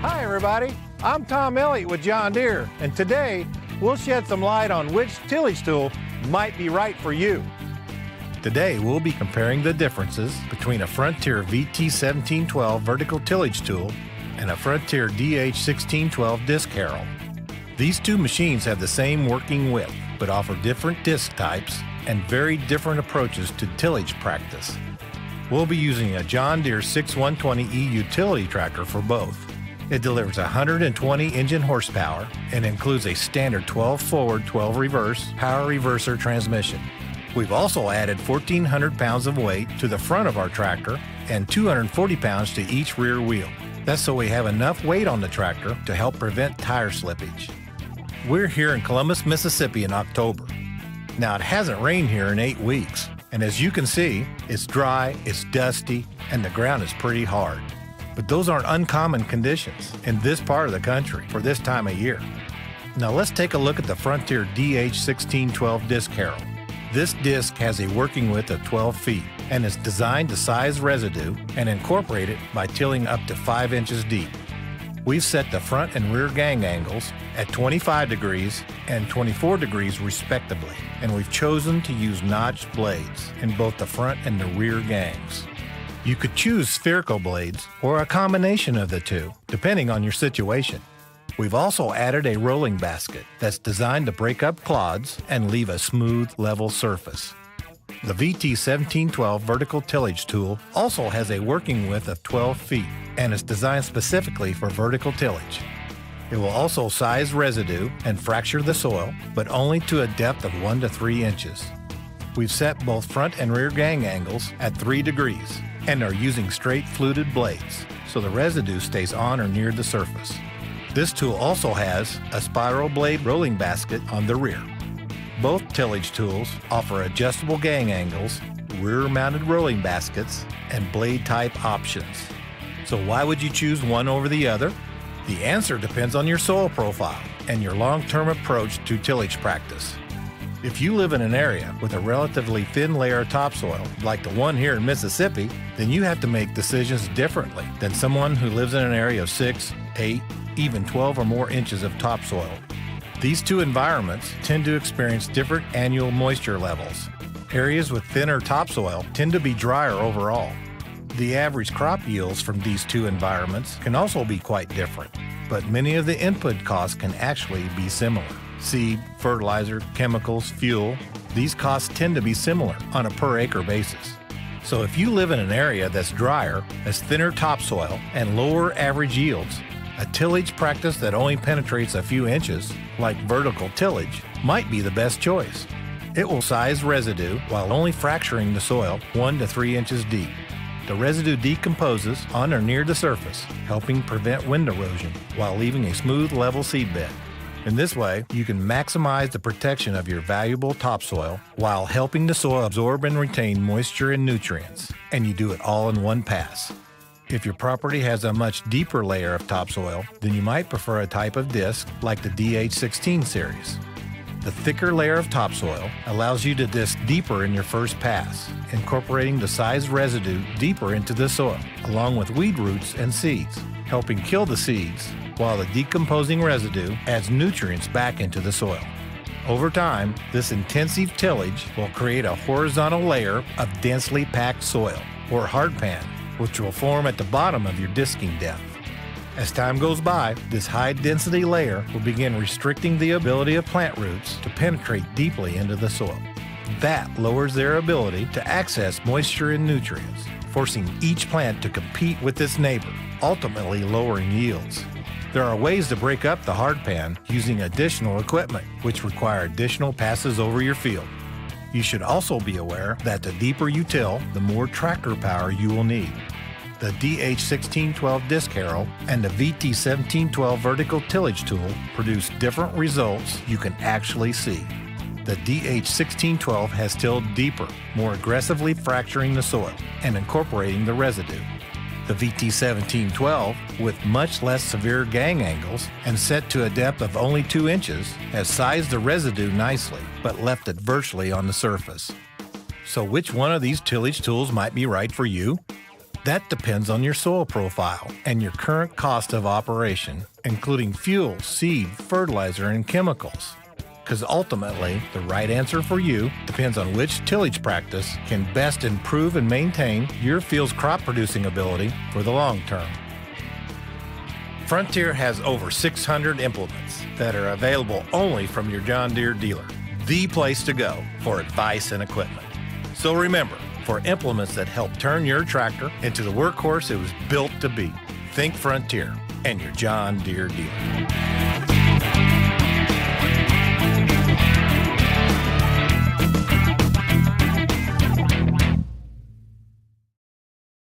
Hi everybody, I'm Tom Elliott with John Deere, and today we'll shed some light on which tillage tool might be right for you. Today we'll be comparing the differences between a Frontier VT1712 vertical tillage tool and a Frontier DH1612 disc harrow. These two machines have the same working width, but offer different disc types and very different approaches to tillage practice. We'll be using a John Deere 6120E utility tractor for both. It delivers 120 engine horsepower and includes a standard 12 forward, 12 reverse PowrReverser transmission. We've also added 1,400 pounds of weight to the front of our tractor and 240 pounds to each rear wheel. That's so we have enough weight on the tractor to help prevent tire slippage. We're here in Columbus, Mississippi in October. Now, it hasn't rained here in 8 weeks, and as you can see, it's dry, it's dusty, and the ground is pretty hard. But those aren't uncommon conditions in this part of the country for this time of year. Now let's take a look at the Frontier DH1612 disc harrow. This disc has a working width of 12 feet and is designed to size residue and incorporate it by tilling up to 5 inches deep. We've set the front and rear gang angles at 25 degrees and 24 degrees respectively, and we've chosen to use notched blades in both the front and the rear gangs. You could choose spherical blades or a combination of the two, depending on your situation. We've also added a rolling basket that's designed to break up clods and leave a smooth, level surface. The VT1712 vertical tillage tool also has a working width of 12 feet and is designed specifically for vertical tillage. It will also size residue and fracture the soil, but only to a depth of 1 to 3 inches. We've set both front and rear gang angles at 3 degrees and are using straight fluted blades, so the residue stays on or near the surface. This tool also has a spiral blade rolling basket on the rear. Both tillage tools offer adjustable gang angles, rear-mounted rolling baskets, and blade type options. So why would you choose one over the other? The answer depends on your soil profile and your long-term approach to tillage practice. If you live in an area with a relatively thin layer of topsoil, like the one here in Mississippi, then you have to make decisions differently than someone who lives in an area of 6, 8, even 12 or more inches of topsoil. These two environments tend to experience different annual moisture levels. Areas with thinner topsoil tend to be drier overall. The average crop yields from these two environments can also be quite different, but many of the input costs can actually be similar. Seed, fertilizer, chemicals, fuel, these costs tend to be similar on a per acre basis. So if you live in an area that's drier, has thinner topsoil, and lower average yields, a tillage practice that only penetrates a few inches, like vertical tillage, might be the best choice. It will size residue while only fracturing the soil 1 to 3 inches deep. The residue decomposes on or near the surface, helping prevent wind erosion while leaving a smooth, level seedbed. In this way, you can maximize the protection of your valuable topsoil while helping the soil absorb and retain moisture and nutrients, and you do it all in one pass. If your property has a much deeper layer of topsoil, then you might prefer a type of disc like the DH16 series. The thicker layer of topsoil allows you to disc deeper in your first pass, incorporating the sized residue deeper into the soil, along with weed roots and seeds, helping kill the seeds, while the decomposing residue adds nutrients back into the soil. Over time, this intensive tillage will create a horizontal layer of densely packed soil, or hardpan, which will form at the bottom of your disking depth. As time goes by, this high-density layer will begin restricting the ability of plant roots to penetrate deeply into the soil. That lowers their ability to access moisture and nutrients, forcing each plant to compete with its neighbor, ultimately lowering yields. There are ways to break up the hardpan using additional equipment, which require additional passes over your field. You should also be aware that the deeper you till, the more tractor power you will need. The DH1612 disc harrow and the VT1712 vertical tillage tool produce different results you can actually see. The DH1612 has tilled deeper, more aggressively fracturing the soil and incorporating the residue. The VT1712, with much less severe gang angles and set to a depth of only 2 inches, has sized the residue nicely, but left it virtually on the surface. So which one of these tillage tools might be right for you? That depends on your soil profile and your current cost of operation, including fuel, seed, fertilizer, and chemicals. Because ultimately, the right answer for you depends on which tillage practice can best improve and maintain your field's crop producing ability for the long term. Frontier has over 600 implements that are available only from your John Deere dealer, the place to go for advice and equipment. So remember, for implements that help turn your tractor into the workhorse it was built to be, think Frontier and your John Deere dealer.